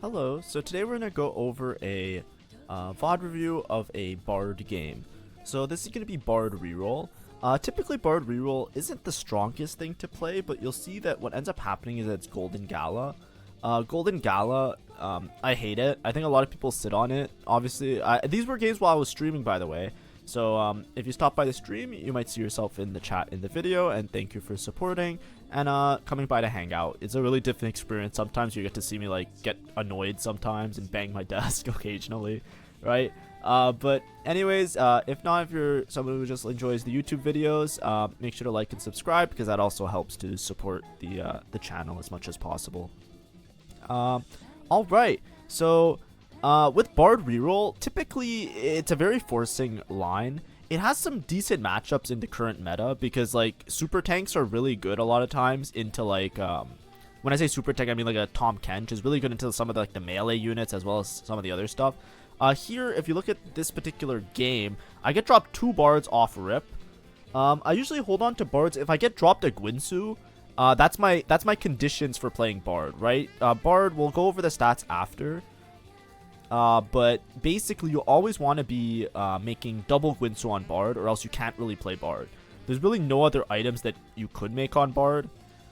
Hello, so today we're going to go over a VOD review of a BARD game. So this is going to be BARD REROLL. Typically BARD REROLL isn't the strongest thing to play, but you'll see that what ends up happening is that it's Golden Gala. Golden Gala, I hate it. I think a lot of people sit on it. Obviously, these were games while I was streaming, by the way. So if you stop by the stream, you might see yourself in the chat in the video, and thank you for supporting and coming by to hang out. It's a really different experience. Sometimes you get to see me like get annoyed sometimes and bang my desk occasionally, right? But anyways, if not, if you're someone who just enjoys the YouTube videos, make sure to like and subscribe because that also helps to support the channel as much as possible. All right, so with BARD REROLL, typically it's a very forcing line. It has some decent matchups in the current meta because like super tanks are really good a lot of times into like when I say super tank I mean like a Tom Kench is really good into some of the, like the melee units as well as some of the other stuff. Here if you look at this particular game, I get dropped 2 bards off rip. I usually hold on to bards if I get dropped a Gwinsu. That's my conditions for playing Bard, right? Bard, we'll go over the stats after. But basically you always want to be making double Gwinsu on Bard or else you can't really play Bard. There's really no other items that you could make on Bard.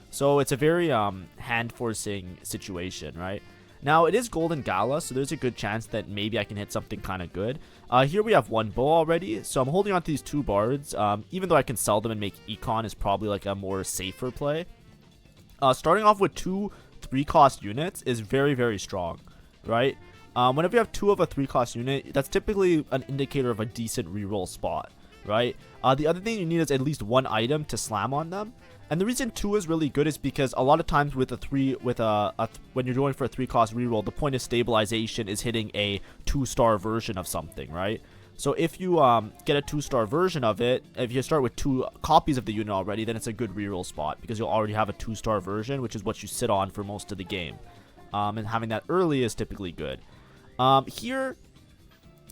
So it's a very hand forcing situation, right? Now it is Golden Gala, so there's a good chance that maybe I can hit something kind of good. Here we have 1 bow already, so I'm holding on to these 2 bards. Even though I can sell them and make econ is probably like a more safer play. Starting off with 2 3-cost units is very, very strong, right? Whenever you have 2 of a 3-cost unit, that's typically an indicator of a decent reroll spot, right? The other thing you need is at least 1 item to slam on them. And the reason 2 is really good is because a lot of times with when you're going for a 3-cost reroll, the point of stabilization is hitting a 2-star version of something, right? So if you get a 2-star version of it, if you start with 2 copies of the unit already, then it's a good reroll spot because you'll already have a 2-star version, which is what you sit on for most of the game. And having that early is typically good. Here,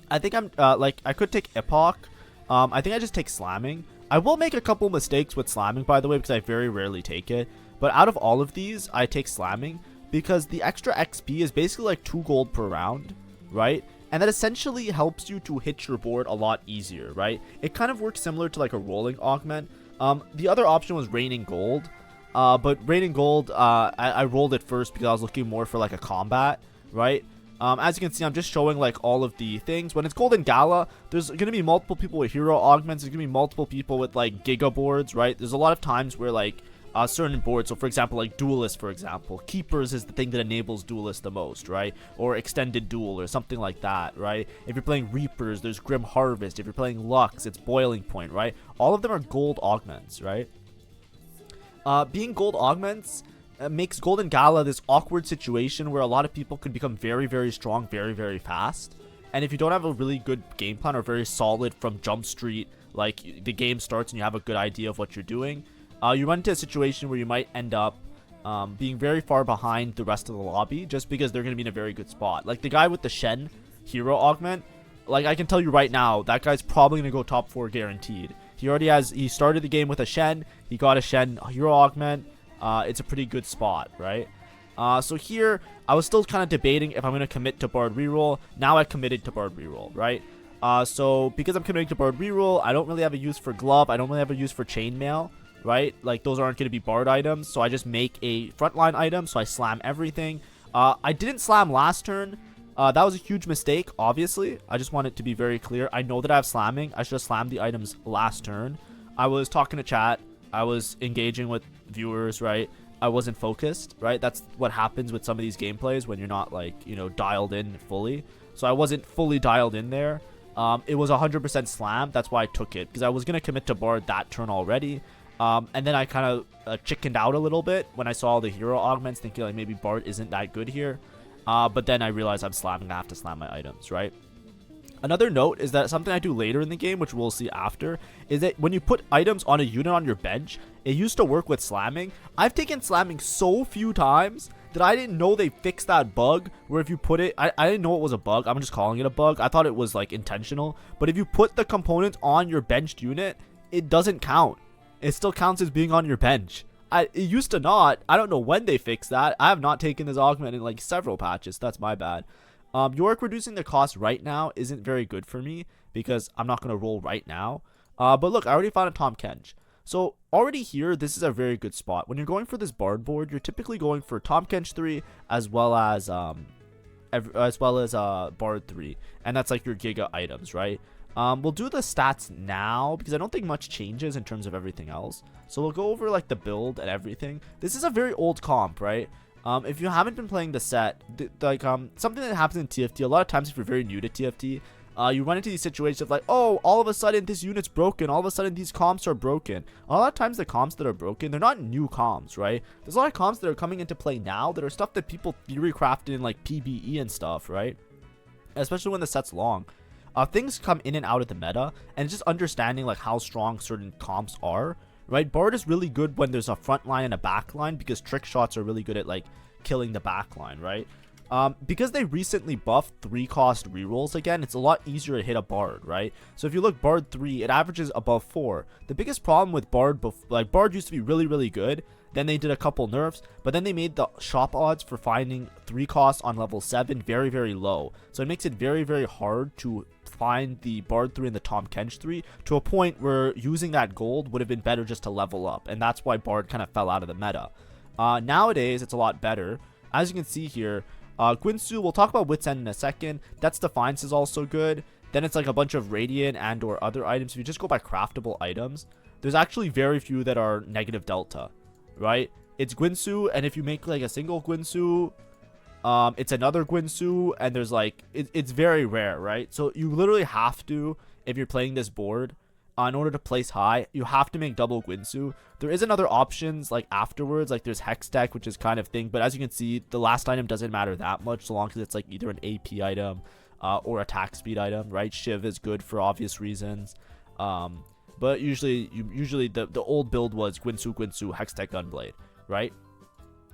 I think I'm, I could take Epoch. I think I just take Slamming. I will make a couple mistakes with Slamming, by the way, because I very rarely take it. But out of all of these, I take Slamming because the extra XP is basically like 2 gold per round, right? And that essentially helps you to hit your board a lot easier, right? It kind of works similar to like a rolling augment. The other option was Raining Gold. But Raining Gold, I rolled it first because I was looking more for like a combat, right? As you can see, I'm just showing like all of the things. When it's Golden Gala, there's going to be multiple people with hero augments. There's going to be multiple people with like giga boards, right? There's a lot of times where like certain boards, so for example like Duelist, for example, Keepers is the thing that enables Duelist the most, right? Or Extended Duel or something like that, right? If you're playing Reapers, there's Grim Harvest. If you're playing Lux, it's Boiling Point, right? All of them are gold augments, right? Being gold augments makes Golden Gala this awkward situation where a lot of people can become very, very strong very, very fast. And if you don't have a really good game plan or very solid from Jump Street, like the game starts and you have a good idea of what you're doing, you run into a situation where you might end up being very far behind the rest of the lobby just because they're going to be in a very good spot. Like the guy with the Shen hero augment, like I can tell you right now, that guy's probably going to go top 4 guaranteed. He started the game with a Shen, he got a Shen hero augment. It's a pretty good spot, right? So here, I was still kind of debating if I'm going to commit to BARD REROLL. Now I committed to BARD REROLL, right? So because I'm committing to BARD REROLL, I don't really have a use for Glove. I don't really have a use for Chainmail, right? Like, those aren't going to be BARD items. So I just make a frontline item, so I slam everything. I didn't slam last turn. That was a huge mistake, obviously. I just want it to be very clear. I know that I have slamming. I should have slammed the items last turn. I was talking to chat. I was engaging with viewers, right? I wasn't focused, right? That's what happens with some of these gameplays when you're not like, you know, dialed in fully. So I wasn't fully dialed in there. It was 100% slam. That's why I took it because I was going to commit to Bard that turn already. And then I kind of chickened out a little bit when I saw the hero augments thinking like maybe Bard isn't that good here. But then I realized I'm slamming. I have to slam my items, right? Another note is that something I do later in the game, which we'll see after, is that when you put items on a unit on your bench, it used to work with slamming. I've taken slamming so few times that I didn't know they fixed that bug where if you put it, I didn't know it was a bug. I'm just calling it a bug. I thought it was like intentional. But if you put the components on your benched unit, it doesn't count. It still counts as being on your bench. It used to not. I don't know when they fixed that. I have not taken this augment in like several patches. That's my bad. Yorick reducing the cost right now isn't very good for me because I'm not going to roll right now. But look, I already found a Tahm Kench. So already here, this is a very good spot. When you're going for this Bard board, you're typically going for Tahm Kench 3 as well as Bard 3. And that's like your Giga items, right? We'll do the stats now because I don't think much changes in terms of everything else. So we'll go over like the build and everything. This is a very old comp, right? If you haven't been playing the set, something that happens in TFT, a lot of times if you're very new to TFT, you run into these situations of like, oh, all of a sudden this unit's broken, all of a sudden these comps are broken. A lot of times the comps that are broken, they're not new comps, right? There's a lot of comps that are coming into play now that are stuff that people theory crafted in like PBE and stuff, right? Especially when the set's long. Things come in and out of the meta, and just understanding like how strong certain comps are, right? Bard is really good when there's a front line and a back line because trick shots are really good at like killing the back line, right? Because they recently buffed 3-cost rerolls again, it's a lot easier to hit a Bard, right? So if you look Bard 3, it averages above 4. The biggest problem with Bard, Bard used to be really, really good. Then they did a couple nerfs, but then they made the shop odds for finding 3 costs on level 7 very, very low. So it makes it very, very hard to find the Bard 3 and the Tahm Kench 3 to a point where using that gold would have been better just to level up. And that's why Bard kind of fell out of the meta. Nowadays, it's a lot better. As you can see here, Guinsoo, we'll talk about Wit's End in a second. That's Defiance is also good. Then it's like a bunch of Radiant and or other items. If you just go by craftable items, there's actually very few that are negative delta, right? It's Guinsoo, and if you make like a single Guinsoo, it's another Guinsoo, and there's like, it's very rare, right? So you literally have to, if you're playing this board, in order to place high, you have to make double Guinsoo. There is another options like afterwards, like there's Hex Deck, which is kind of thing, but as you can see, the last item doesn't matter that much so long as it's like either an AP item or attack speed item, right? Shiv is good for obvious reasons. But usually the old build was Guinsoo, Hex Deck, Gunblade, right?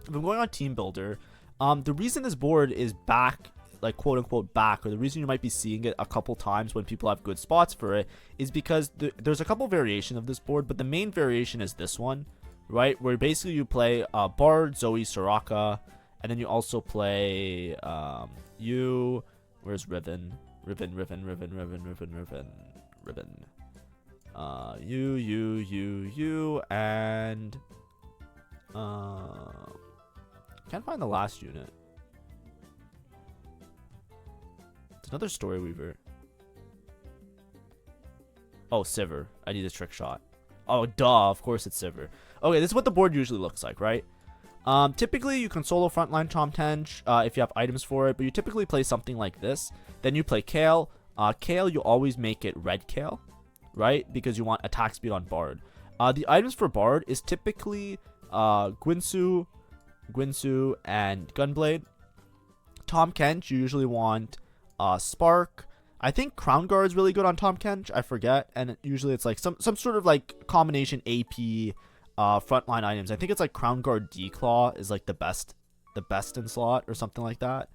If I'm going on Team Builder, the reason this board is back, like quote unquote back, or the reason you might be seeing it a couple times when people have good spots for it, is because there's a couple variations of this board, but the main variation is this one, right? Where basically you play Bard, Zoe, Soraka, and then you also play where's Riven? Riven. You, and can't find the last unit. It's another Story Weaver. Oh, Sivir. I need a trick shot. Oh, duh. Of course it's Sivir. Okay, this is what the board usually looks like, right? Typically, you can solo frontline Tahm Kench if you have items for it, but you typically play something like this. Then you play Kale. Kale, you always make it red Kale, right? Because you want attack speed on Bard. The items for Bard is typically Guinsoo, and Gunblade. Tahm Kench, you usually want Spark. I think Crown Guard is really good on Tahm Kench. I forget. And usually it's like some sort of like combination AP frontline items. I think it's like Crown Guard Declaw is like the best in slot or something like that.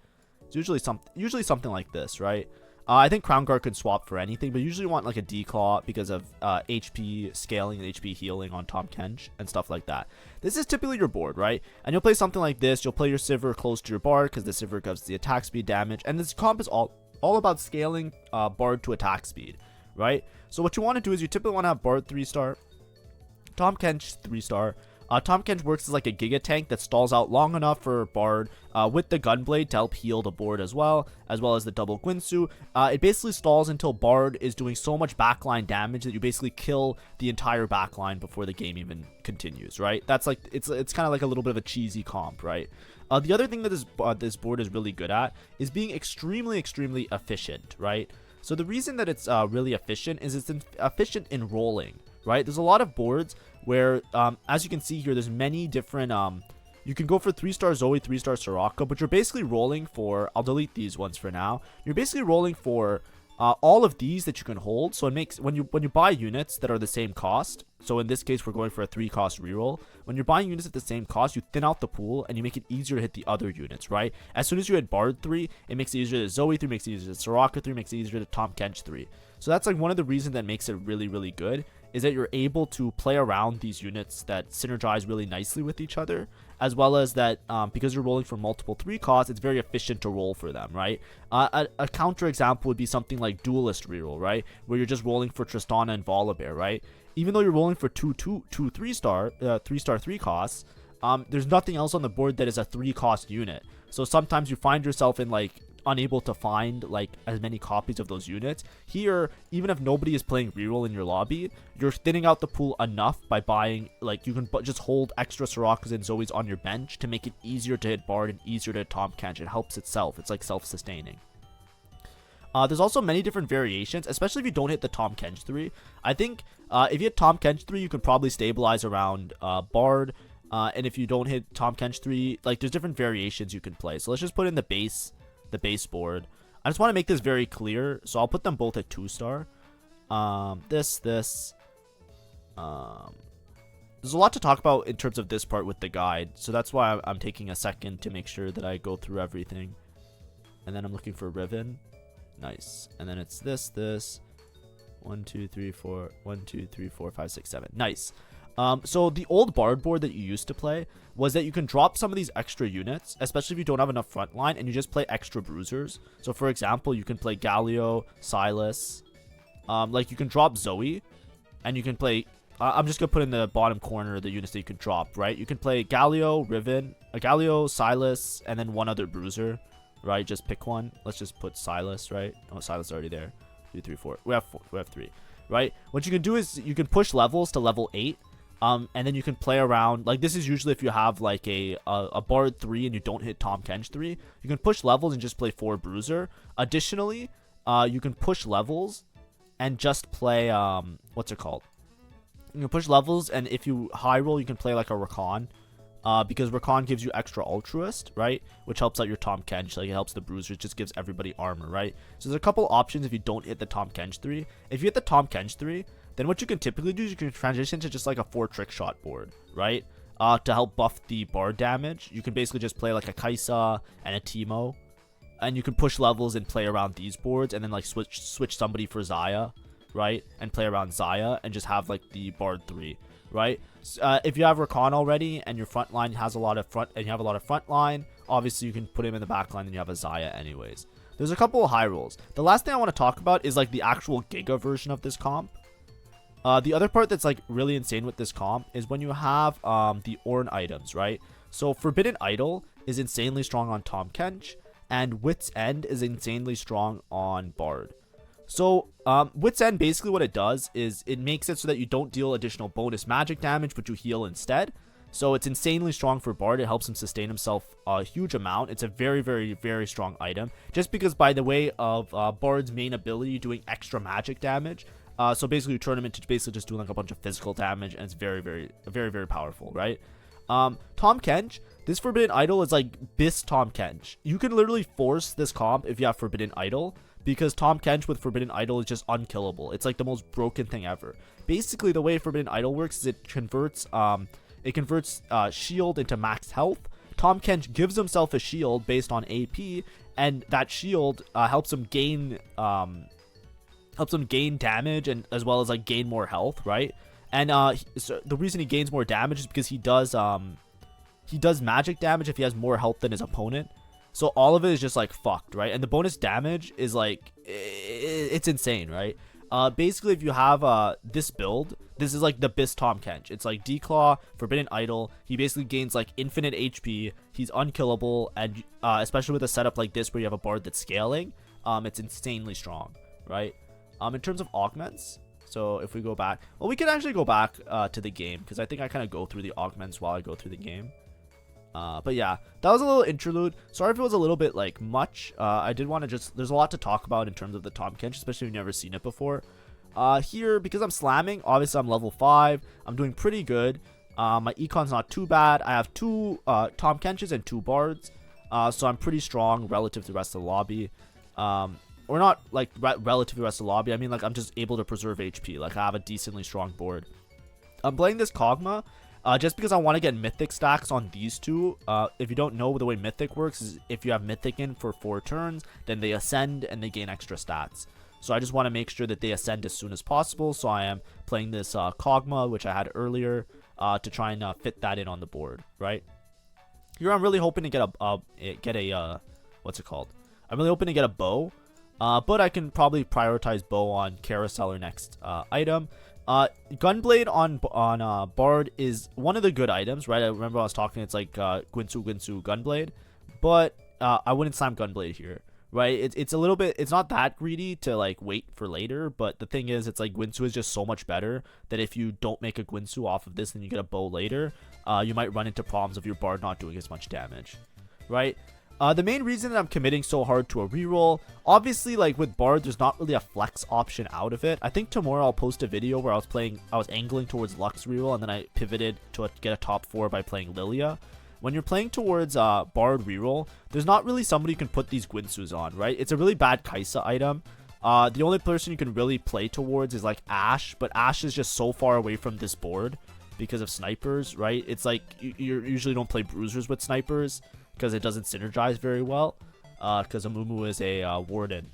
It's usually something like this, right? I think Crown Guard could swap for anything, but usually you want like a Declaw because of HP scaling and HP healing on Tahm Kench and stuff like that. This is typically your board, right? And you'll play something like this. You'll play your Sivir close to your Bard because the Sivir gives the attack speed damage. And this comp is all about scaling Bard to attack speed, right? So what you want to do is you typically want to have Bard 3-star, Tahm Kench 3-star. Tahm Kench works as like a Giga Tank that stalls out long enough for Bard with the Gunblade to help heal the board as well as the double Guinsoo. It basically stalls until Bard is doing so much backline damage that you basically kill the entire backline before the game even continues, right? That's like, it's kind of like a little bit of a cheesy comp, right? The other thing that this board is really good at is being extremely efficient, right? So the reason that it's really efficient is it's efficient in rolling, right? There's a lot of boards where, as you can see here, there's many different, you can go for 3-star Zoe, 3-star Soraka, but you're basically rolling for, I'll delete these ones for now. You're basically rolling for all of these that you can hold. So it makes, when you buy units that are the same cost, so in this case, we're going for a 3-cost reroll. When you're buying units at the same cost, you thin out the pool and you make it easier to hit the other units, right? As soon as you hit Bard 3, it makes it easier to Zoe 3, makes it easier to Soraka 3, makes it easier to Tahm Kench 3. So that's like one of the reasons that makes it really good, is that you're able to play around these units that synergize really nicely with each other, as well as that because you're rolling for multiple 3 costs, it's very efficient to roll for them, right? A counter example would be something like Duelist reroll, right? Where you're just rolling for Tristana and Volibear, right? Even though you're rolling for 3-star 3 costs, there's nothing else on the board that is a 3 cost unit. So sometimes you find yourself in like unable to find like as many copies of those units. Here, even if nobody is playing reroll in your lobby, you're thinning out the pool enough by buying, like, you can just hold extra Sorakas and Zoes on your bench to make it easier to hit Bard and easier to hit Tahm Kench. It helps itself. It's like self-sustaining. There's also many different variations, especially if you don't hit the Tahm Kench 3. I think if you hit Tahm Kench 3, you can probably stabilize around Bard. And if you don't hit Tahm Kench 3, like, there's different variations you can play. So let's just put in the base board. I just want to make this very clear, so I'll put them both at 2-star. There's a lot to talk about in terms of this part with the guide, so that's why I'm taking a second to make sure that I go through everything. And then I'm looking for Riven. Nice. And then it's this 1 2 3 4 1 2 3 4 5 6 7. Nice. So the old Bard board that you used to play was that you can drop some of these extra units, especially if you don't have enough front line, and you just play extra bruisers. So for example, you can play Galio, Silas, like you can drop Zoe, and you can play, I'm just going to put in the bottom corner the units that you can drop, right? You can play Galio, Riven, Galio, Silas, and then one other bruiser, right? Just pick one. Let's just put Silas, right? Oh, Silas is already there. 2 3 4. We have 3, right? What you can do is you can push levels to level 8. And then you can play around, like, this is usually if you have like a Bard 3 and you don't hit Tahm Kench 3, you can push levels and just play 4 Bruiser. Additionally, you can push levels and just play, what's it called? You can push levels, and if you high roll, you can play like a Rakan, because Rakan gives you extra Altruist, right? Which helps out your Tahm Kench, like it helps the Bruiser, it just gives everybody armor, right? So there's a couple options if you don't hit the Tahm Kench 3. If you hit the Tahm Kench 3, then what you can typically do is you can transition to just like a 4 trick shot board, right? To help buff the Bard damage. You can basically just play like a Kaisa and a Teemo, and you can push levels and play around these boards, and then like switch somebody for Xayah, right? And play around Xayah and just have like the Bard 3, right? If you have Rakan already and your front line has a lot of front line, obviously you can put him in the back line and you have a Xayah anyways. There's a couple of high rolls. The last thing I want to talk about is like the actual Giga version of this comp. The other part that's like really insane with this comp is when you have the Ornn items, right? So Forbidden Idol is insanely strong on Tahm Kench, and Wit's End is insanely strong on Bard. So Wit's End, basically what it does is it makes it so that you don't deal additional bonus magic damage, but you heal instead. So it's insanely strong for Bard. It helps him sustain himself a huge amount. It's a very, very, very strong item, just because by the way of Bard's main ability doing extra magic damage. So basically you turn him into basically just doing like a bunch of physical damage, and it's very, very, very, very powerful, right? Tahm Kench, this Forbidden Idol is like BIS Tahm Kench. You can literally force this comp if you have Forbidden Idol, because Tahm Kench with Forbidden Idol is just unkillable. It's like the most broken thing ever. Basically, the way Forbidden Idol works is it converts shield into max health. Tahm Kench gives himself a shield based on AP, and that shield helps him gain damage, and as well as like gain more health, right? And so the reason he gains more damage is because he does magic damage if he has more health than his opponent. So all of it is just like fucked, right? And the bonus damage is like it's insane, right? Basically, if you have this build, this is like the BIS Tahm Kench. It's like Declaw, Forbidden Idol. He basically gains like infinite HP. He's unkillable, and especially with a setup like this where you have a Bard that's scaling, it's insanely strong, right? In terms of augments, so if we go back, well, we can actually go back to the game, because I think I kind of go through the augments while I go through the game. But yeah, that was a little interlude. Sorry if it was a little bit like much. I did want to there's a lot to talk about in terms of the Tahm Kench, especially if you've never seen it before. Here, because I'm slamming, obviously I'm level 5. I'm doing pretty good. My econ's not too bad. I have 2 Tahm Kenches and 2 Bards. So I'm pretty strong relative to the rest of the lobby. Or not like relative to the rest of the lobby. I mean, like, I'm just able to preserve HP. Like, I have a decently strong board. I'm playing this Kog'Maw just because I want to get Mythic stacks on these two. If you don't know, the way Mythic works is if you have Mythic in for 4 turns, then they ascend and they gain extra stats. So I just want to make sure that they ascend as soon as possible. So I am playing this Kog'Maw, which I had earlier, to try and fit that in on the board, right? Here I'm really hoping to get a what's it called? I'm really hoping to get a bow, but I can probably prioritize bow on carousel or next item. Gunblade on Bard is one of the good items, right? I remember I was talking, it's like Gwinsu Gunblade, but I wouldn't slam Gunblade here, right? It's a little bit, it's not that greedy to like wait for later, but the thing is, it's like Gwinsu is just so much better that if you don't make a Gwinsu off of this and you get a bow later, you might run into problems of your Bard not doing as much damage, right? The main reason that I'm committing so hard to a reroll, obviously, like with Bard, there's not really a flex option out of it. I think tomorrow I'll post a video where I was angling towards Lux reroll, and then I pivoted to get a top 4 by playing Lilia. When you're playing towards Bard reroll, there's not really somebody you can put these Gwinsus on, right? It's a really bad Kai'Sa item. The only person you can really play towards is like Ashe, but Ashe is just so far away from this board because of snipers, right? It's like you usually don't play bruisers with snipers because it doesn't synergize very well, because Amumu is a Warden.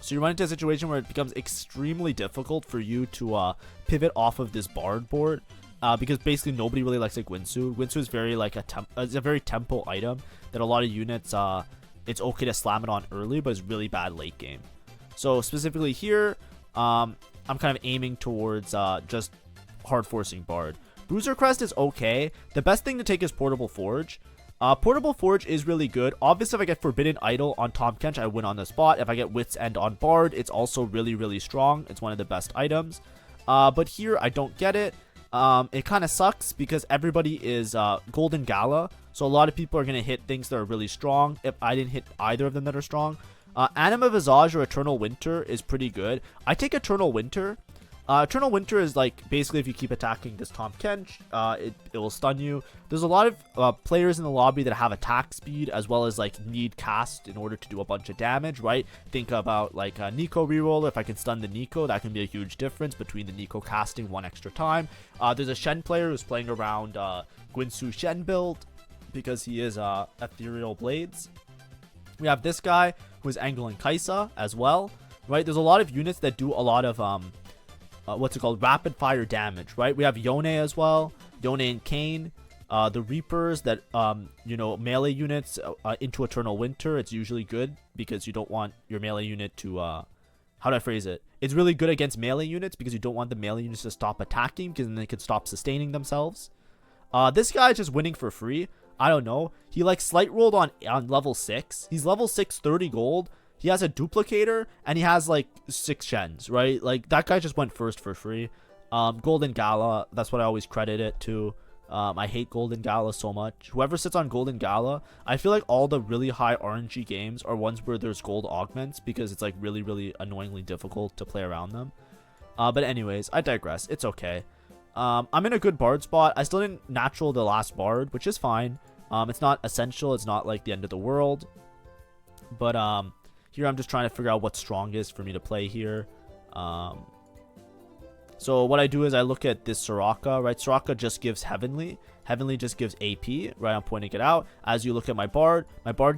So you run into a situation where it becomes extremely difficult for you to pivot off of this Bard board, because basically nobody really likes a Gwinsu. Gwinsu is very like it's a very tempo item that a lot of units, it's okay to slam it on early, but it's really bad late game. So specifically here, I'm kind of aiming towards just hard forcing Bard. Bruiser Crest is okay. The best thing to take is Portable Forge. Portable Forge is really good. Obviously, if I get Forbidden Idol on Tahm Kench, I win on the spot. If I get Wit's End on Bard, it's also really, really strong. It's one of the best items. But here, I don't get it. It kind of sucks because everybody is Golden Gala. So a lot of people are going to hit things that are really strong. If I didn't hit either of them that are strong. Anima Visage or Eternal Winter is pretty good. I take Eternal Winter. Eternal Winter is like basically if you keep attacking this Tahm Kench, it will stun you. There's a lot of players in the lobby that have attack speed as well as like need cast in order to do a bunch of damage, right? Think about like Nico reroll. If I can stun the Nico, that can be a huge difference between the Nico casting one extra time. There's a Shen player who's playing around Gwinsu Shen build because he is Ethereal Blades. We have this guy who is angling Kai'Sa as well, right? There's a lot of units that do a lot of what's it called, rapid fire damage, right? We have Yone as well, Yone and Kayn, the Reapers that you know, melee units into Eternal Winter. It's usually good because you don't want your melee unit to how do I phrase it? It's really good against melee units because you don't want the melee units to stop attacking because then they could stop sustaining themselves. This guy is just winning for free. I don't know. He like slight rolled on level 6. He's level 6, 30 gold. He has a duplicator, and he has, like, 6 Shens, right? Like, that guy just went first for free. Golden Gala, that's what I always credit it to. I hate Golden Gala so much. Whoever sits on Golden Gala, I feel like all the really high RNG games are ones where there's gold augments, because it's, like, really, really annoyingly difficult to play around them. But anyways, I digress. It's okay. I'm in a good Bard spot. I still didn't natural the last Bard, which is fine. It's not essential. It's not, like, the end of the world. But, here I'm just trying to figure out what's strongest for me to play here. So what I do is I look at this Soraka, right? Soraka just gives Heavenly. Heavenly just gives AP, right? I'm pointing it out. As you look at my Bard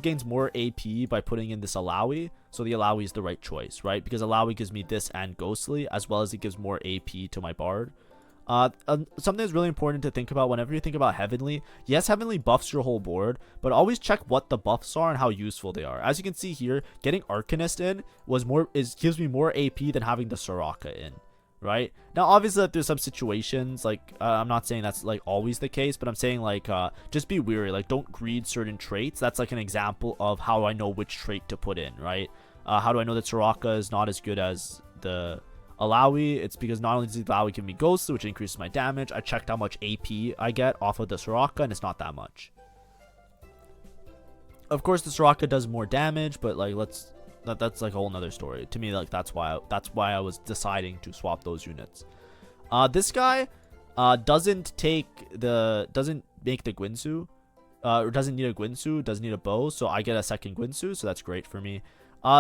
gains more AP by putting in this Alawi. So the Alawi is the right choice, right? Because Alawi gives me this and Ghostly, as well as it gives more AP to my Bard. Something that's really important to think about whenever you think about Heavenly. Yes, Heavenly buffs your whole board, but always check what the buffs are and how useful they are. As you can see here, getting Arcanist in gives me more AP than having the Soraka in, right? Now, obviously, if there's some situations, like, I'm not saying that's, like, always the case, but I'm saying, like, just be wary. Like, don't greed certain traits. That's, like, an example of how I know which trait to put in, right? How do I know that Soraka is not as good as the Alawi? It's because not only does the Alawi give me Ghost, which increases my damage, I checked how much AP I get off of the Soraka, and it's not that much. Of course, the Soraka does more damage, but like that's like a whole nother story. To me, like that's why I was deciding to swap those units. This guy doesn't make the Gwinsu, or doesn't need a Gwinsu, doesn't need a bow, so I get a second Gwinsu, so that's great for me.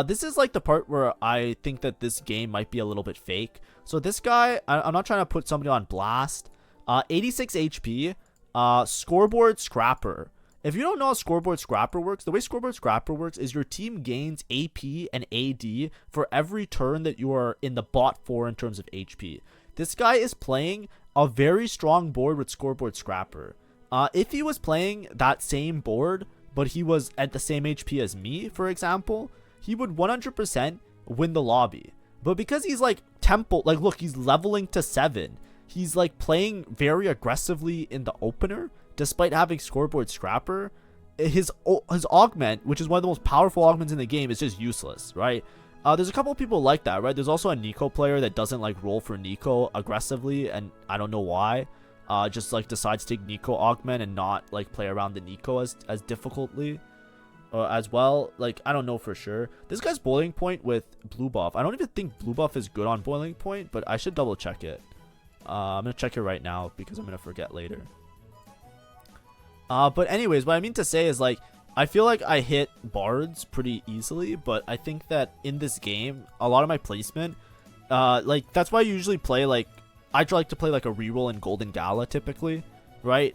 This is like the part where I think that this game might be a little bit fake. So this guy, I'm not trying to put somebody on blast. 86 HP, scoreboard scrapper. If you don't know how Scoreboard Scrapper works, the way Scoreboard Scrapper works is your team gains AP and AD for every turn that you are in the bot for in terms of HP. This guy is playing a very strong board with Scoreboard Scrapper. If he was playing that same board, but he was at the same HP as me, for example, he would 100% win the lobby. But because he's like look, he's leveling to 7. He's like playing very aggressively in the opener, despite having Scoreboard Scrapper. His augment, which is one of the most powerful augments in the game, is just useless, right? There's a couple of people like that, right? There's also a Nico player that doesn't like roll for Nico aggressively, and I don't know why. Just like decides to take Nico augment and not like play around the Nico as difficultly as well. Like, I don't know for sure. This guy's boiling point with blue buff. I don't even think blue buff is good on boiling point, but I should double check it. I'm gonna check it right now because I'm gonna forget later. But anyways, what I mean to say is, like, I feel like I hit bards pretty easily, but I think that in this game, a lot of my placement, like, that's why I usually play, like, I like to play, like, a reroll in Golden Gala, typically, right?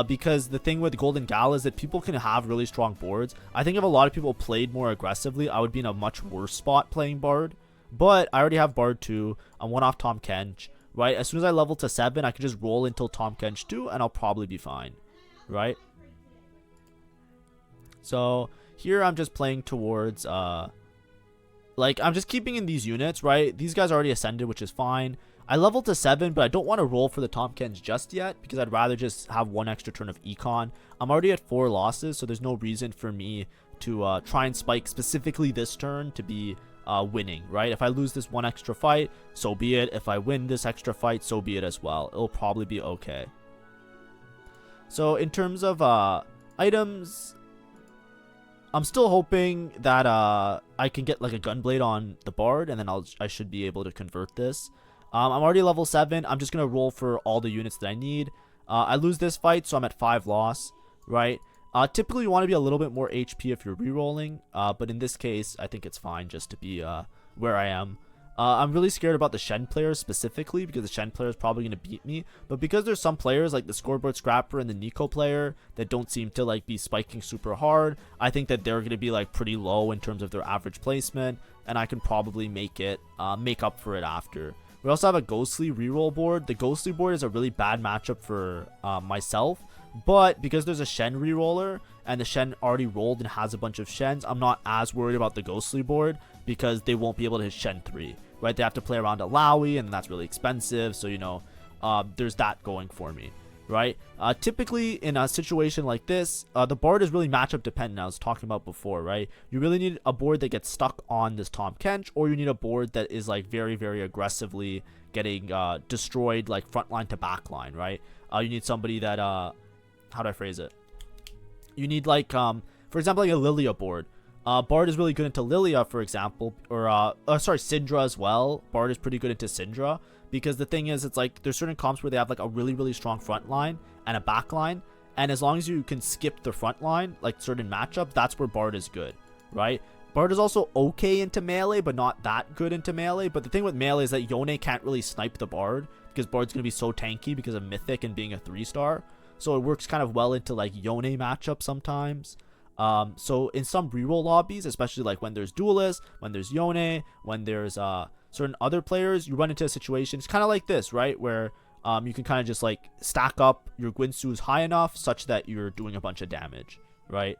Because the thing with Golden Gala is that people can have really strong boards. I think if a lot of people played more aggressively, I would be in a much worse spot playing Bard. But I already have Bard 2. I'm 1 off Tom Kench, right? As soon as I level to 7, I can just roll until Tom Kench 2, and I'll probably be fine, right? So here I'm just playing towards, like, I'm just keeping in these units, right? These guys already ascended, which is fine. I leveled to 7, but I don't want to roll for the Tompkins just yet because I'd rather just have one extra turn of econ. I'm already at 4 losses, so there's no reason for me to try and spike specifically this turn to be winning, right? If I lose this one extra fight, so be it. If I win this extra fight, so be it as well. It'll probably be okay. So in terms of items, I'm still hoping that I can get like a gunblade on the Bard, and then I should be able to convert this. I'm already level 7. I'm just going to roll for all the units that I need. I lose this fight, so I'm at 5 loss, right? Typically, you want to be a little bit more HP if you're rerolling, but in this case, I think it's fine just to be where I am. I'm really scared about the Shen players specifically because the Shen player is probably going to beat me. But because there's some players like the Scoreboard Scrapper and the Nico player that don't seem to like be spiking super hard, I think that they're going to be like pretty low in terms of their average placement, and I can probably make up for it after. We also have a Ghostly reroll board. The Ghostly board is a really bad matchup for myself, but because there's a Shen reroller and the Shen already rolled and has a bunch of Shens, I'm not as worried about the Ghostly board because they won't be able to hit Shen 3, right? They have to play around a Lowy, and that's really expensive, so, you know, there's that going for me, right? Typically, in a situation like this, the Bard is really matchup dependent, I was talking about before, right? You really need a board that gets stuck on this Tom Kench, or you need a board that is, like, very, very aggressively getting destroyed, like, frontline to backline, right? You need somebody that, how do I phrase it? You need, like, for example, like a Lilia board. Bard is really good into Lilia, for example, or sorry, Syndra as well. Bard is pretty good into Syndra because the thing is, it's like there's certain comps where they have like a really, really strong front line and a back line, and as long as you can skip the front line, like certain matchup, that's where Bard is good, right? Bard is also okay into melee, but not that good into melee. But the thing with melee is that Yone can't really snipe the Bard because Bard's gonna be so tanky because of Mythic and being a 3-star. So it works kind of well into like Yone matchups sometimes. So in some reroll lobbies, especially like when there's duelists, when there's Yone, when there's certain other players, you run into a situation, it's kind of like this, right, where you can kind of just like stack up your Gwinsu's high enough such that you're doing a bunch of damage, right?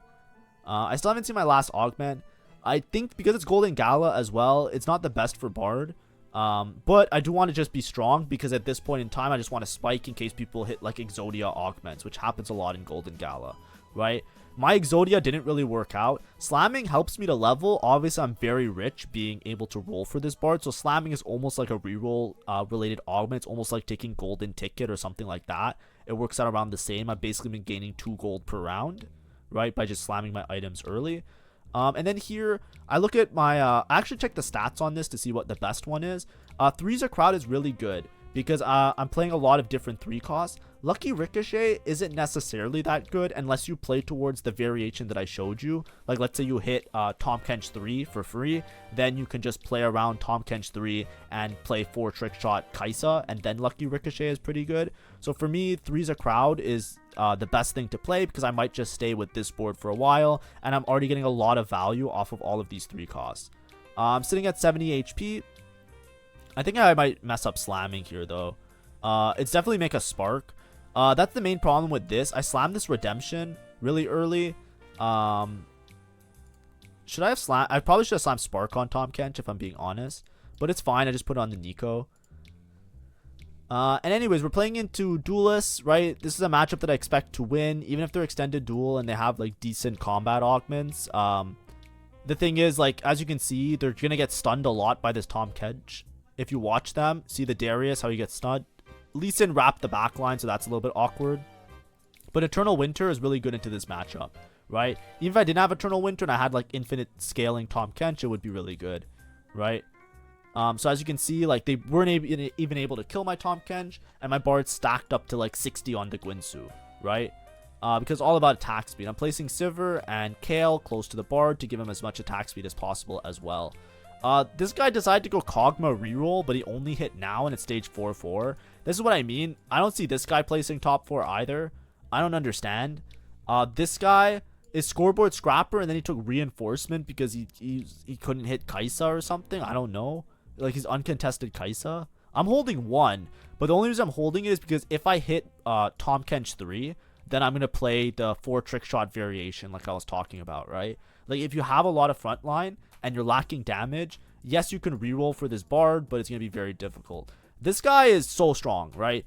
I still haven't seen my last augment. I think because it's Golden Gala as well, it's not the best for Bard. But I do want to just be strong because at this point in time, I just want to spike in case people hit like Exodia augments, which happens a lot in Golden Gala, right? My Exodia didn't really work out. Slamming helps me to level. Obviously, I'm very rich being able to roll for this Bard. So slamming is almost like a reroll related augment. It's almost like taking golden ticket or something like that. It works out around the same. I've basically been gaining 2 gold per round, right? By just slamming my items early. And then here, I look at my, I actually checked the stats on this to see what the best one is. Three's a crowd is really good because I'm playing a lot of different 3 costs. Lucky Ricochet isn't necessarily that good unless you play towards the variation that I showed you. Like, let's say you hit Tahm Kench 3 for free, then you can just play around Tahm Kench 3 and play 4 Trick Shot Kaisa, and then Lucky Ricochet is pretty good. So for me, 3's a crowd is the best thing to play, because I might just stay with this board for a while, and I'm already getting a lot of value off of all of these 3 costs. I'm sitting at 70 HP. I think I might mess up slamming here, though. It's definitely make a spark. That's the main problem with this. I slammed this redemption really early. Should I have slammed? I probably should have slammed spark on Tahm Kench, if I'm being honest. But it's fine. I just put it on the Nico. And anyways, we're playing into duelists, right? This is a matchup that I expect to win, even if they're extended duel and they have like decent combat augments. The thing is, like, as you can see, they're gonna get stunned a lot by this Tahm Kench. If you watch them, see the Darius, how he gets stunned. Lee Sin wrapped the backline, so that's a little bit awkward. But Eternal Winter is really good into this matchup, right? Even if I didn't have Eternal Winter and I had like infinite scaling Tahm Kench, it would be really good, right? So as you can see, like, they weren't even able to kill my Tahm Kench, and my Bard stacked up to like 60 on the Guinsoo, right? Because all about attack speed. I'm placing Sivir and Kale close to the Bard to give him as much attack speed as possible as well. This guy decided to go Kog'Maw reroll, but he only hit now and it's stage 4-4. This is what I mean. I don't see this guy placing top 4 either. I don't understand. This guy is scoreboard scrapper, and then he took reinforcement because he couldn't hit Kaisa or something. I don't know. Like, he's uncontested Kaisa. I'm holding 1, but the only reason I'm holding it is because if I hit Tahm Kench 3, then I'm going to play the 4 trick shot variation like I was talking about, right? Like, if you have a lot of frontline and you're lacking damage, yes, you can reroll for this Bard, but it's going to be very difficult. This guy is so strong, right?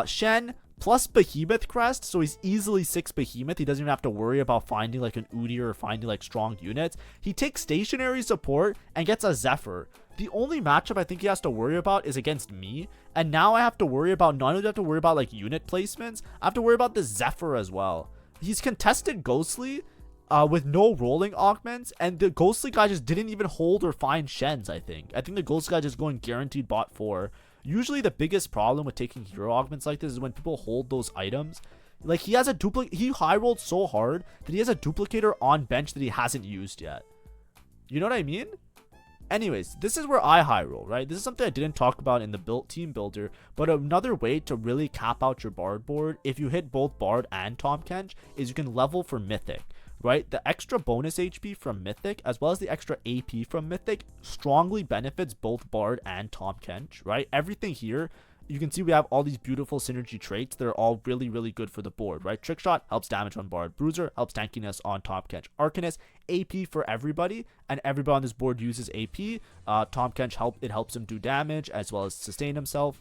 Shen plus Behemoth Crest, so he's easily 6 Behemoth. He doesn't even have to worry about finding like an Udyr or finding like strong units. He takes stationary support and gets a Zephyr. The only matchup I think he has to worry about is against me, and now I have to worry about, not only do I have to worry about like unit placements, I have to worry about the Zephyr as well. He's contested Ghostly with no rolling augments, and the Ghostly guy just didn't even hold or find Shens. I think the Ghostly guy just going guaranteed bot 4. Usually the biggest problem with taking hero augments like this is when people hold those items. Like, he has a he high rolled so hard that he has a duplicator on bench that he hasn't used yet. You know what I mean? Anyways, this is where I high roll, right? This is something I didn't talk about in the team builder, but another way to really cap out your Bard board, if you hit both Bard and Tahm Kench, is you can level for Mythic, right? The extra bonus HP from Mythic, as well as the extra AP from Mythic, strongly benefits both Bard and Tahm Kench, right? Everything here, you can see we have all these beautiful synergy traits that are all really, really good for the board, right? Trick Shot helps damage on Bard. Bruiser helps tankiness on Tahm Kench. Arcanist, AP for everybody, and everybody on this board uses AP. Tahm Kench, helps him do damage as well as sustain himself.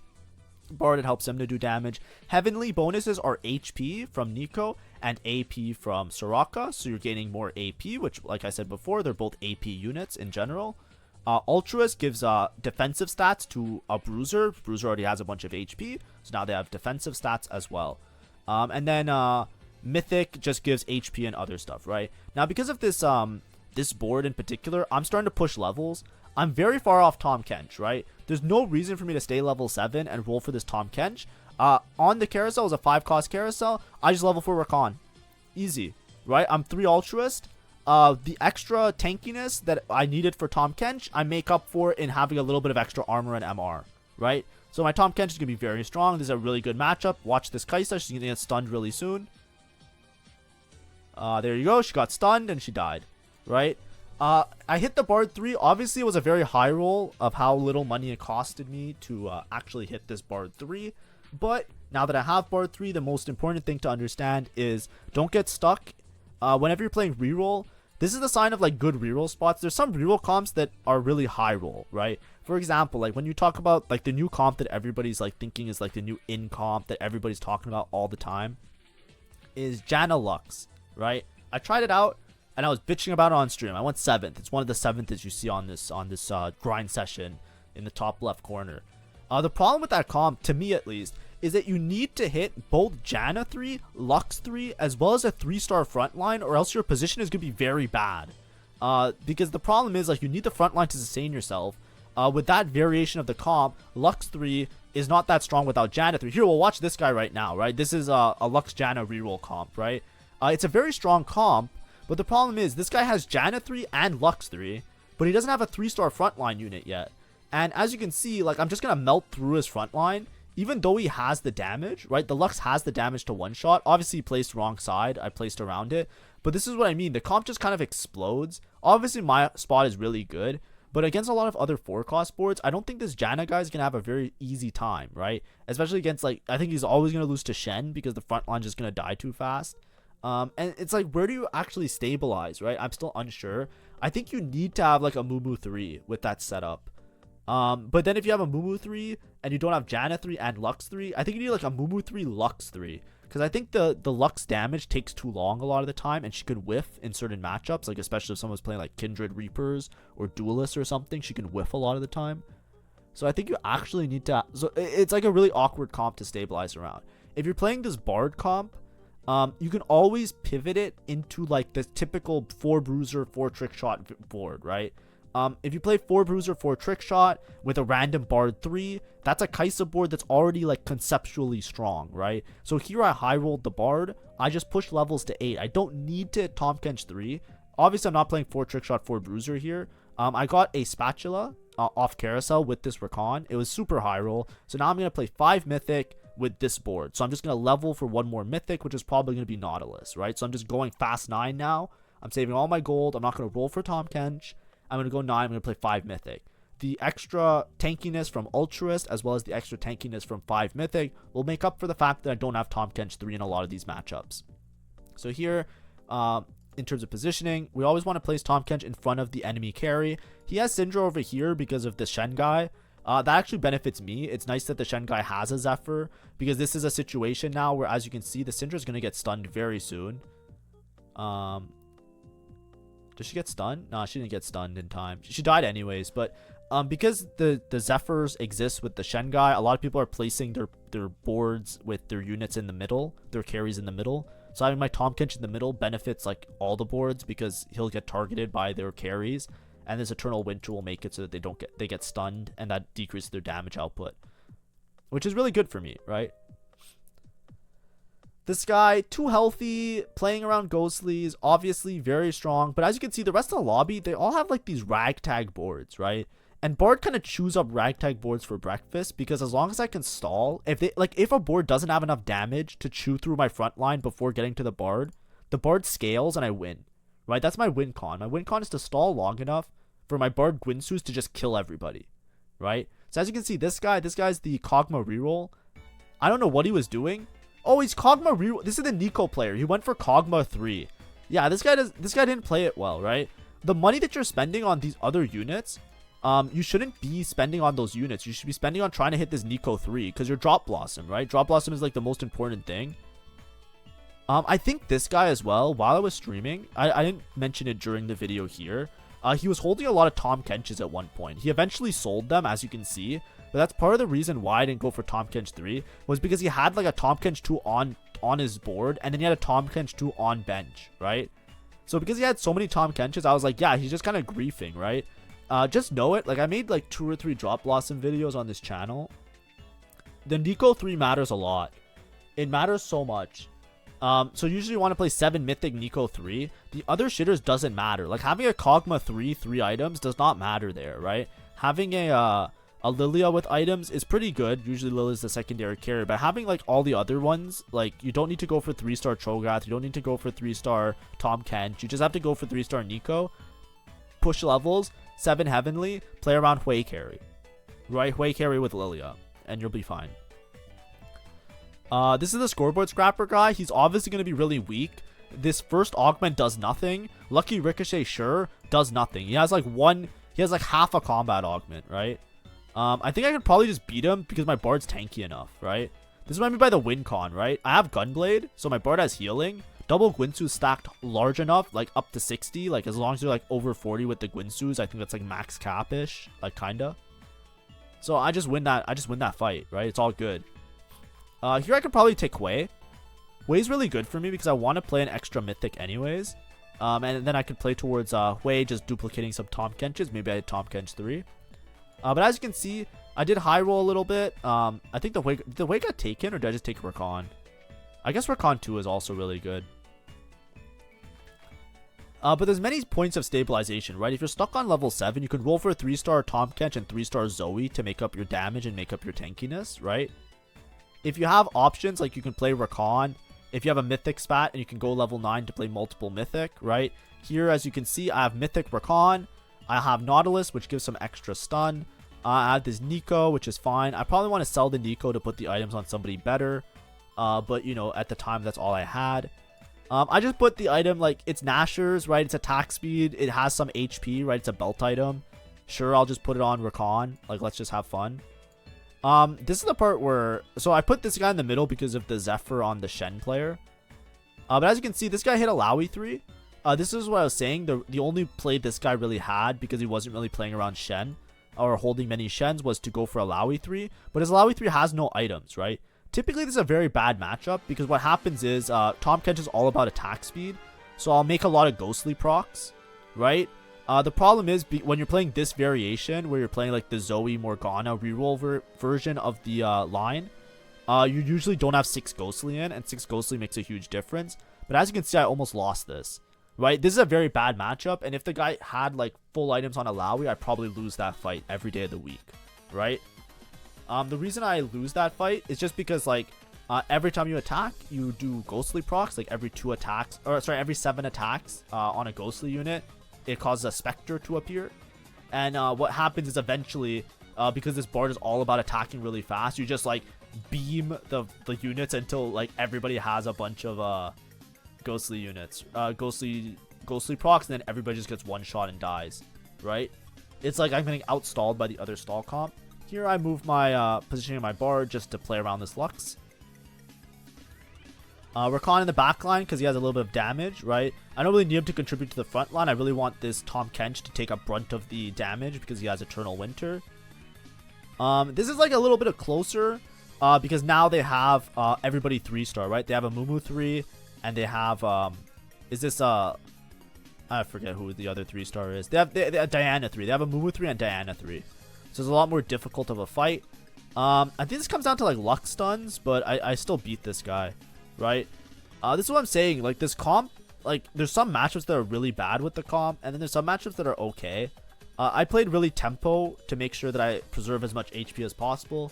Bard, it helps him to do damage. Heavenly bonuses are HP from Nico and AP from Soraka, so you're gaining more AP, which, like I said before, they're both AP units in general. Altruist gives defensive stats to a Bruiser. Bruiser already has a bunch of HP, so now they have defensive stats as well. And then Mythic just gives HP and other stuff, right? Now, because of this this board in particular, I'm starting to push levels. I'm very far off Tahm Kench, right? There's no reason for me to stay level 7 and roll for this Tahm Kench. On the carousel is a 5-cost carousel. I just level for Rakan. Easy, right? I'm 3 Altruist. The extra tankiness that I needed for Tahm Kench, I make up for in having a little bit of extra armor and MR, right? So my Tahm Kench is going to be very strong. This is a really good matchup. Watch this Kaisa. She's going to get stunned really soon. There you go. She got stunned and she died, right? I hit the Bard 3. Obviously, it was a very high roll of how little money it costed me to actually hit this Bard 3. But now that I have Bard 3, the most important thing to understand is don't get stuck. Whenever you're playing reroll, this is the sign of like good reroll spots. There's some reroll comps that are really high roll, right? For example, like when you talk about like the new comp that everybody's like thinking is like the new in comp that everybody's talking about all the time is Janna Lux, right? I tried it out and I was bitching about it on stream. I went 7th. It's one of the 7th that you see on this grind session in the top left corner. The problem with that comp, to me at least, is that you need to hit both Janna 3, Lux 3, as well as a 3-star frontline, or else your position is going to be very bad. Because the problem is, like, you need the frontline to sustain yourself. with that variation of the comp, Lux 3 is not that strong without Janna 3. Here, we'll watch this guy right now, right? This is a Lux Janna reroll comp, right? It's a very strong comp, but the problem is this guy has Janna 3 and Lux 3, but he doesn't have a 3-star frontline unit yet. And as you can see, like, I'm just going to melt through his frontline, even though he has the damage, right? The Lux has the damage to one-shot. Obviously, he placed wrong side. I placed around it. But this is what I mean. The comp just kind of explodes. Obviously, my spot is really good. But against a lot of other 4-cost boards, I don't think this Janna guy is going to have a very easy time, right? Especially against, like, I think he's always going to lose to Shen because the front line's just going to die too fast. And it's like, where do you actually stabilize, right? I'm still unsure. I think you need to have, like, a Mumu 3 with that setup. But then if you have a Mumu 3 and you don't have Janna 3 and Lux 3, I think you need, like, a Mumu 3 Lux 3. Because I think the Lux damage takes too long a lot of the time, and she could whiff in certain matchups, like especially if someone's playing like Kindred Reapers or Duelists or something, she can whiff a lot of the time. So I think you actually need to... So it's like a really awkward comp to stabilize around. If you're playing this Bard comp, you can always pivot it into like the typical 4 bruiser, 4 trick shot board, right? If you play 4 bruiser, 4 trick shot with a random Bard 3, that's a Kaisa board that's already like conceptually strong, right? So here I high rolled the Bard. I just push levels to 8. I don't need to hit Tahm Kench 3. Obviously, I'm not playing 4 trick shot, 4 bruiser here. I got a spatula off carousel with this Recon. It was super high roll. So now I'm going to play 5 mythic with this board. So I'm just going to level for 1 more mythic, which is probably going to be Nautilus, right? So I'm just going fast 9 now. I'm saving all my gold. I'm not going to roll for Tahm Kench. I'm going to go 9. I'm going to play 5 mythic. The extra tankiness from Altruist as well as the extra tankiness from 5 mythic will make up for the fact that I don't have Tahm Kench 3 in a lot of these matchups. So here, in terms of positioning, we always want to place Tahm Kench in front of the enemy carry. He has Syndra over here because of the Shen guy. That actually benefits me. It's nice that the Shen guy has a Zephyr, because this is a situation now where, as you can see, the Syndra is going to get stunned very soon. Did she get stunned? No, she didn't get stunned in time. She died anyways, but because the Zephyrs exist with the Shen guy, a lot of people are placing their boards with their units in the middle, their carries in the middle. So having my Tahm Kench in the middle benefits like all the boards, because he'll get targeted by their carries, and this Eternal Winter will make it so that they get stunned, and that decreases their damage output, which is really good for me, right? This guy, too healthy, playing around Ghostlies, obviously very strong. But as you can see, the rest of the lobby, they all have like these ragtag boards, right? And Bard kind of chews up ragtag boards for breakfast, because as long as I can stall, if a board doesn't have enough damage to chew through my front line before getting to the Bard scales and I win, right? That's my win con. My win con is to stall long enough for my Bard Gwynsus to just kill everybody, right? So as you can see, this guy's the Kog'Maw reroll. I don't know what he was doing. Oh, he's Kog'Maw reroll. This is the Nico player. He went for Kog'Maw 3. Yeah, this guy didn't play it well, right? The money that you're spending on these other units, you shouldn't be spending on those units. You should be spending on trying to hit this Nico 3, because you're Drop Blossom, right? Drop Blossom is like the most important thing. I think this guy as well, while I was streaming, I didn't mention it during the video here. He was holding a lot of Tahm Kenches at one point. He eventually sold them, as you can see. But that's part of the reason why I didn't go for Tahm Kench 3, was because he had like a Tahm Kench 2 on his board, and then he had a Tahm Kench 2 on bench, right? So because he had so many Tahm Kenches, I was like, yeah, he's just kind of griefing, right? Just know it. Like, I made like 2 or 3 Drop Blossom videos on this channel. The Nico 3 matters a lot. It matters so much. So usually you want to play 7 Mythic Nico 3. The other shitters doesn't matter. Like, having a Kog'Maw 3 items does not matter there, right? Having a Lilia with items is pretty good. Usually Lilia's the secondary carry, but having like all the other ones, like, you don't need to go for 3-star Cho'Gath, you don't need to go for 3-star Tahm Kench, you just have to go for 3-star Nico, push levels, 7 Heavenly, play around Hui carry, right? Hui carry with Lilia, and you'll be fine. This is the scoreboard scrapper guy. He's obviously going to be really weak. This first augment does nothing. Lucky Ricochet, sure, does nothing. He has like half a combat augment, right? I think I could probably just beat him because my Bard's tanky enough, right? This is what I mean by the win con, right? I have Gunblade, so my Bard has healing. Double Gwynsu stacked large enough, like up to 60. Like, as long as you're like over 40 with the Gwynsus, I think that's like max cap-ish, like kinda. So I just win that fight, right? It's all good. Here I could probably take Hui. Hui's really good for me because I want to play an extra mythic anyways. And then I could play towards Hui, just duplicating some Tahm Kenches. Maybe I had Tahm Kench 3. But as you can see, I did high roll a little bit. I think the way got taken, or did I just take Recon? I guess Recon 2 is also really good. But there's many points of stabilization, right? If you're stuck on level 7, you can roll for a 3-star Tahm Kench and 3-star Zoe to make up your damage and make up your tankiness, right? If you have options, like you can play Recon. If you have a Mythic spat, and you can go level 9 to play multiple Mythic, right? Here, as you can see, I have Mythic Recon. I have Nautilus, which gives some extra stun. I have this Nico, which is fine. I probably want to sell the Nico to put the items on somebody better. But, you know, at the time, that's all I had. I just put the item, like, it's Nashor's, right? It's attack speed. It has some HP, right? It's a belt item. Sure, I'll just put it on Recon. Like, let's just have fun. This is the part where... So, I put this guy in the middle because of the Zephyr on the Shen player. But as you can see, this guy hit a Lowy 3. This is what I was saying. The only play this guy really had, because he wasn't really playing around Shen, or holding many Shens, was to go for a Lowy 3. But his Lowy 3 has no items, right? Typically, this is a very bad matchup because what happens is Tahm Kench is all about attack speed. So I'll make a lot of ghostly procs, right? The problem is when you're playing this variation, where you're playing like the Zoe Morgana reroll version of the line, you usually don't have 6 ghostly in, and 6 ghostly makes a huge difference. But as you can see, I almost lost this, right? This is a very bad matchup, and if the guy had like full items on a Lowy, I'd probably lose that fight every day of the week, right? The reason I lose that fight is just because, like, every time you attack, you do ghostly procs, like every 2 attacks, or sorry, every 7 attacks on a ghostly unit, it causes a specter to appear. And what happens is eventually, because this Bard is all about attacking really fast, you just, like, beam the units until, like, everybody has a bunch of ghostly units, ghostly procs, and then everybody just gets one shot and dies, right? It's like I'm getting outstalled by the other stall comp. Here I move my positioning of my Bard just to play around this Lux. Recon in the back line because he has a little bit of damage, right? I don't really need him to contribute to the front line. I really want this Tahm Kench to take a brunt of the damage because he has Eternal Winter. This is like a little bit of closer because now they have everybody 3-star, right? They have a Mumu 3 and they have is this I forget who the other 3-star is. They have Diana 3. They have a Mumu 3 and Diana 3. So it's a lot more difficult of a fight. I think this comes down to like luck stuns, but I still beat this guy, right? This is what I'm saying. Like this comp, like there's some matchups that are really bad with the comp, and then there's some matchups that are okay. I played really tempo to make sure that I preserve as much HP as possible.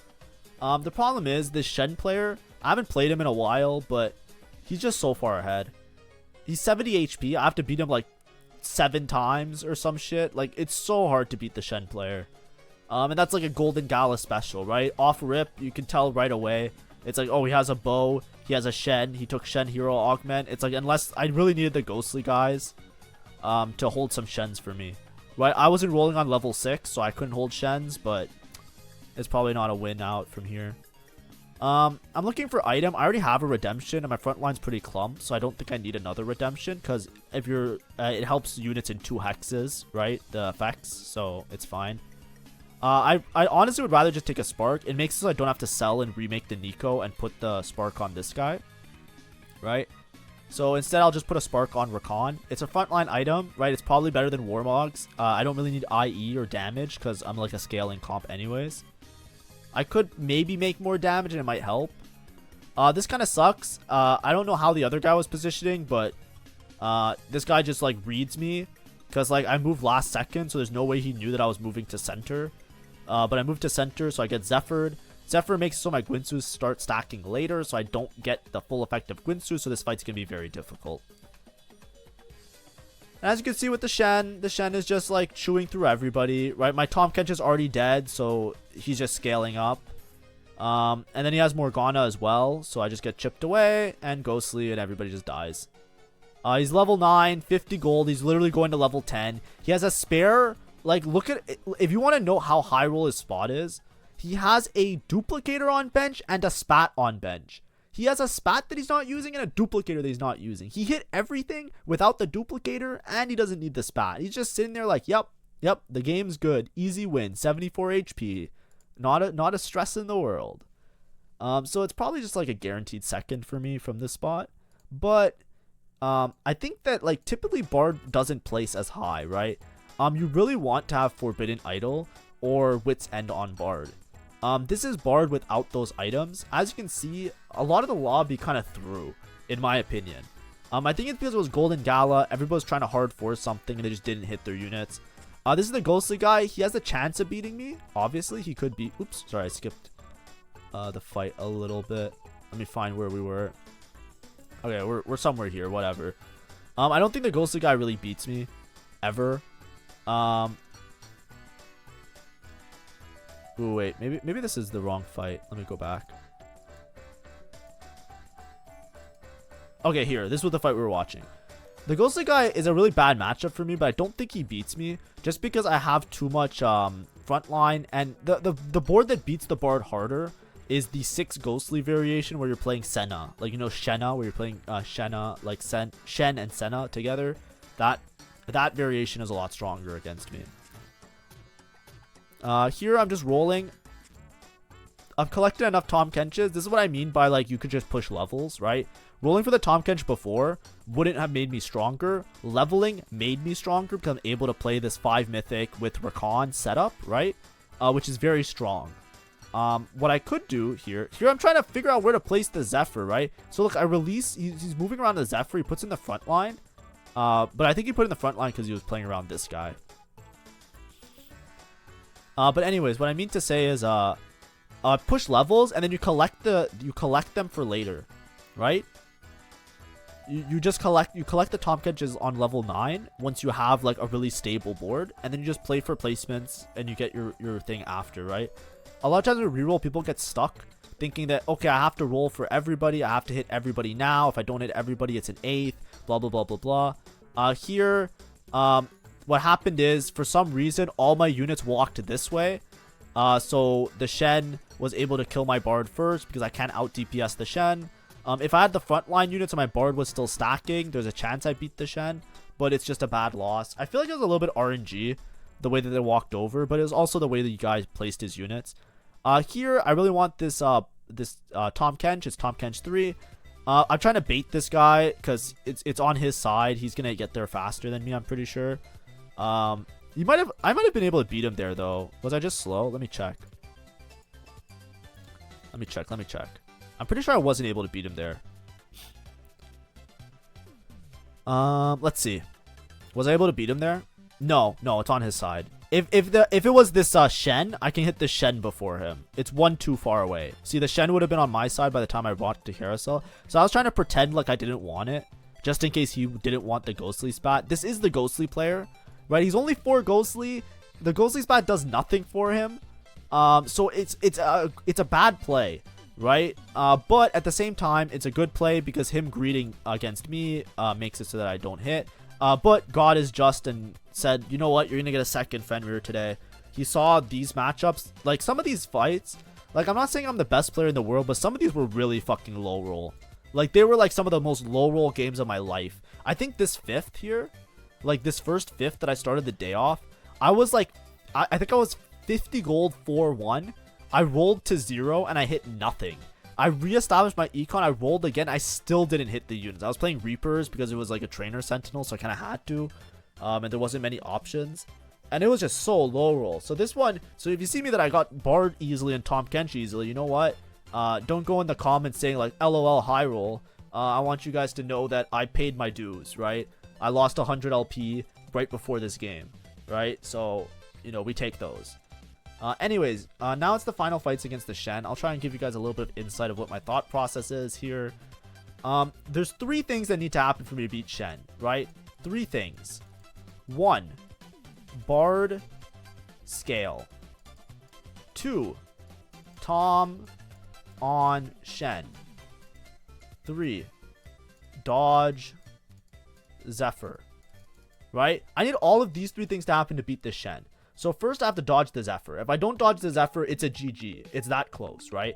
The problem is this Shen player, I haven't played him in a while, but he's just so far ahead. He's 70 HP. I have to beat him like 7 times or some shit. Like it's so hard to beat the Shen player. And that's like a Golden Gala special, right? Off rip, you can tell right away. It's like, oh, he has a bow. He has a Shen. He took Shen Hero Augment. It's like, unless I really needed the ghostly guys to hold some Shens for me. Right? I wasn't rolling on level 6, so I couldn't hold Shens, but it's probably not a win out from here. I'm looking for item. I already have a redemption, and my front line's pretty clumped, so I don't think I need another redemption, because if you're, it helps units in 2 hexes, right? The effects, so it's fine. I honestly would rather just take a Spark. It makes it so I don't have to sell and remake the Nico and put the Spark on this guy, right? So instead, I'll just put a Spark on Recon. It's a frontline item, right? It's probably better than Warmogs. I don't really need IE or damage because I'm like a scaling comp anyways. I could maybe make more damage and it might help. This kind of sucks. I don't know how the other guy was positioning, but this guy just like reads me because like I moved last second, so there's no way he knew that I was moving to center. But I moved to center, so I get Zephyred. Zephyr makes it so my Gwinsus start stacking later, so I don't get the full effect of Gwinsu, so this fight's going to be very difficult. And as you can see with the Shen is just like chewing through everybody, right? My Tahm Kench is already dead, so he's just scaling up. And then he has Morgana as well, so I just get chipped away and Ghostly and everybody just dies. He's level 9, 50 gold. He's literally going to level 10. He has a spare. Like, look at it. If you want to know how high roll his spot is, he has a duplicator on bench and a spat on bench. He has a spat that he's not using and a duplicator that he's not using. He hit everything without the duplicator and he doesn't need the spat. He's just sitting there like, yep, the game's good. Easy win, 74 HP. Not a stress in the world. So it's probably just like a guaranteed second for me from this spot. But I think that like typically Bard doesn't place as high, right? You really want to have Forbidden Idol or Wit's End on Bard. This is Bard without those items. As you can see, a lot of the lobby kind of threw, in my opinion. I think it's because it was Golden Gala. Everybody was trying to hard force something and they just didn't hit their units. This is the Ghostly guy. He has a chance of beating me. Obviously, he could beat... Oops, sorry, I skipped the fight a little bit. Let me find where we were. Okay, we're somewhere here, whatever. I don't think the Ghostly guy really beats me, ever. Ooh, wait, maybe this is the wrong fight. Let me go back. Okay, here, this was the fight we were watching. The Ghostly guy is a really bad matchup for me, but I don't think he beats me, just because I have too much frontline, and the board that beats the Bard harder is the 6 Ghostly variation where you're playing Senna. Like, you know, Shenna, where you're playing Shenna, like Shen and Senna together. That variation is a lot stronger against me. Here I'm just rolling. I've collected enough Tahm Kenches. This is what I mean by, like, you could just push levels, right? Rolling for the Tahm Kench before wouldn't have made me stronger. Leveling made me stronger because I'm able to play this 5 mythic with Rakan setup, right? Which is very strong. What I could do here I'm trying to figure out where to place the Zephyr, right? So look, I release, he's moving around the Zephyr, he puts in the front line. But I think he put in the front line because he was playing around this guy. But anyways, what I mean to say is, push levels and then you collect them for later, right? You collect the Tahm Kenches on level 9 once you have like a really stable board, and then you just play for placements and you get your thing after, right? A lot of times with reroll, people get stuck thinking that, okay, I have to roll for everybody, I have to hit everybody now. If I don't hit everybody, it's an 8th, blah blah blah blah blah. Here, what happened is, for some reason, all my units walked this way. So the Shen was able to kill my Bard first because I can't out DPS the Shen. If I had the frontline units and my Bard was still stacking, there's a chance I beat the Shen, but it's just a bad loss. I feel like it was a little bit RNG, the way that they walked over, but it was also the way that you guys placed his units. Here, I really want this Tahm Kench. It's Tahm Kench 3. I'm trying to bait this guy because it's on his side. He's gonna get there faster than me, I'm pretty sure. I might have been able to beat him there though. Was I just slow? Let me check. Let me check. I'm pretty sure I wasn't able to beat him there. Let's see. Was I able to beat him there? No, it's on his side. If it was this Shen, I can hit the Shen before him. It's 1 too far away. See, the Shen would have been on my side by the time I brought the carousel. So I was trying to pretend like I didn't want it, just in case he didn't want the Ghostly spat. This is the Ghostly player, right? He's only 4 Ghostly. The Ghostly spat does nothing for him. So it's a bad play, right? But at the same time, it's a good play because him greeting against me makes it so that I don't hit. But God is just and said, you know what, you're gonna get a second Fenrir today. He saw these matchups, like some of these fights, like I'm not saying I'm the best player in the world, but some of these were really fucking low roll. Like they were like some of the most low roll games of my life. I think this 5th here, like this first 5th that I started the day off, I was like, I think I was 50 gold 4-1. I rolled to 0 and I hit nothing. I reestablished my econ. I rolled again. I still didn't hit the units. I was playing Reapers because it was like a trainer sentinel, so I kind of had to. And there wasn't many options. And it was just so low roll. So this one, so if you see me that I got Bard easily and Tahm Kench easily, you know what? Don't go in the comments saying like LOL high roll. I want you guys to know that I paid my dues, right? I lost 100 LP right before this game, right? So, you know, we take those. Anyways, now it's the final fights against the Shen. I'll try and give you guys a little bit of insight of what my thought process is here. There's 3 things that need to happen for me to beat Shen, right? 3 things. 1, Bard scale. 2, Tahm on Shen. 3, dodge Zephyr. Right? I need all of these 3 things to happen to beat this Shen. So first I have to dodge the Zephyr. If I don't dodge the Zephyr, it's a GG. It's that close, right?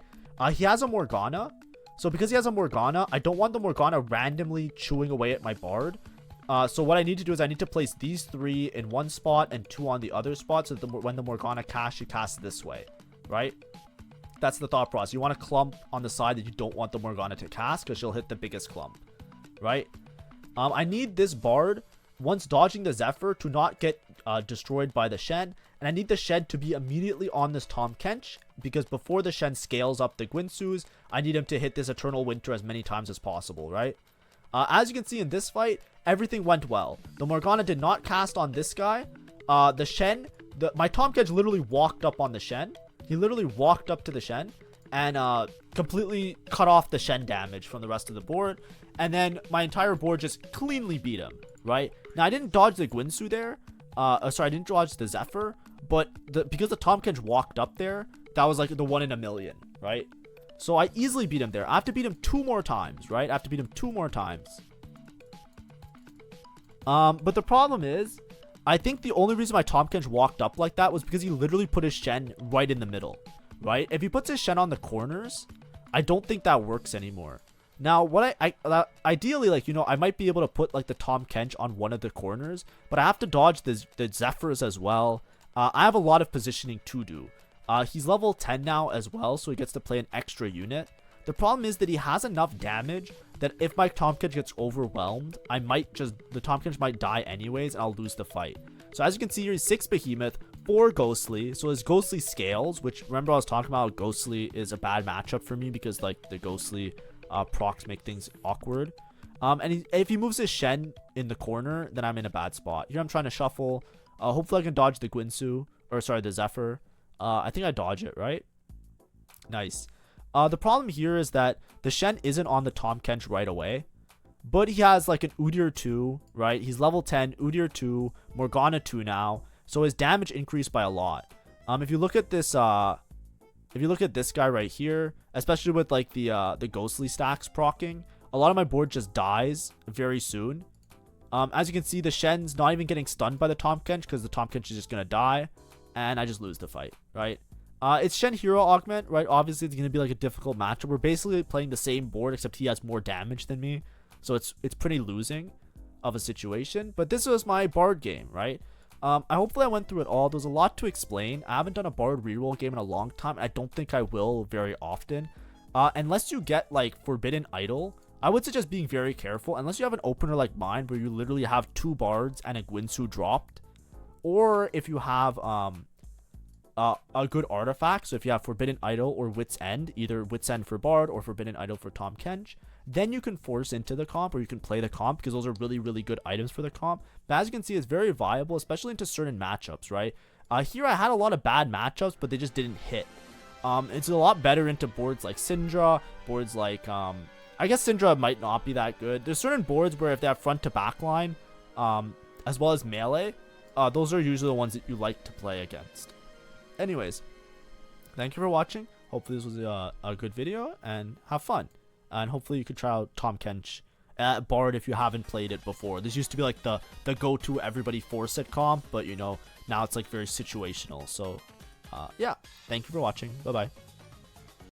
He has a Morgana. So because he has a Morgana, I don't want the Morgana randomly chewing away at my Bard. So what I need to do is I need to place these 3 in one spot and 2 on the other spot, so that when the Morgana casts, she casts this way, right? That's the thought process. You want to clump on the side that you don't want the Morgana to cast because she'll hit the biggest clump, right? I need this Bard, once dodging the Zephyr, to not get destroyed by the Shen, and I need the Shen to be immediately on this Tahm Kench, because before the Shen scales up the Guinsoo's, I need him to hit this Eternal Winter as many times as possible, right? As you can see in this fight, everything went well. The Morgana did not cast on this guy. The Shen, my Tahm Kench literally walked up on the Shen. He literally walked up to the Shen and completely cut off the Shen damage from the rest of the board. And then my entire board just cleanly beat him, right? Now, I didn't dodge the Guinsoo there. Sorry, I didn't dodge the Zephyr. But because the Tahm Kench walked up there, that was like the 1 in a million, right? So I easily beat him there. I have to beat him 2 more times, right? I have to beat him 2 more times. But the problem is, I think the only reason my Tahm Kench walked up like that was because he literally put his Shen right in the middle, right? If he puts his Shen on the corners, I don't think that works anymore. Now, what ideally, like, you know, I might be able to put like the Tahm Kench on one of the corners, but I have to dodge the Zephyrs as well. I have a lot of positioning to do. He's level 10 now as well, so he gets to play an extra unit. The problem is that he has enough damage that if my Tahm Kench gets overwhelmed, the Tahm Kench might die anyways, and I'll lose the fight. So as you can see here, he's 6 Behemoth, 4 Ghostly. So his Ghostly scales, which, remember I was talking about Ghostly is a bad matchup for me because like the Ghostly procs make things awkward. And if he moves his Shen in the corner, then I'm in a bad spot. Here I'm trying to shuffle. Hopefully I can dodge the Guinsoo, or sorry, the Zephyr. I think I dodge it, right? Nice. The problem here is that the Shen isn't on the Tahm Kench right away, but he has like an Udyr 2, right? He's level 10, Udyr 2, Morgana 2 now, so his damage increased by a lot. If you look at this, guy right here, especially with like the Ghostly stacks proccing, a lot of my board just dies very soon. As you can see, the Shen's not even getting stunned by the Tahm Kench because the Tahm Kench is just gonna die, and I just lose the fight, right? It's Shen Hero Augment, right? Obviously, it's going to be like a difficult matchup. We're basically playing the same board, except he has more damage than me. So it's pretty losing of a situation. But this was my Bard game, right? Hopefully I went through it all. There's a lot to explain. I haven't done a Bard reroll game in a long time. I don't think I will very often. Unless you get like Forbidden Idol, I would suggest being very careful. Unless you have an opener like mine, where you literally have 2 Bards and a Guinsoo dropped. Or if you have a good artifact, so if you have Forbidden Idol or Wit's End, either Wit's End for Bard or Forbidden Idol for Tahm Kench, then you can force into the comp, or you can play the comp, because those are really, really good items for the comp. But as you can see, it's very viable, especially into certain matchups, right? Here I had a lot of bad matchups, but they just didn't hit. It's a lot better into boards like Syndra, boards like, I guess Syndra might not be that good. There's certain boards where if they have front to back line, as well as melee, those are usually the ones that you like to play against. Anyways, thank you for watching. Hopefully this was a good video, and have fun. And hopefully you could try out Tahm Kench at Bard if you haven't played it before. This used to be like the go-to everybody 4-set comp, but you know, now it's like very situational. So yeah, thank you for watching. Bye bye.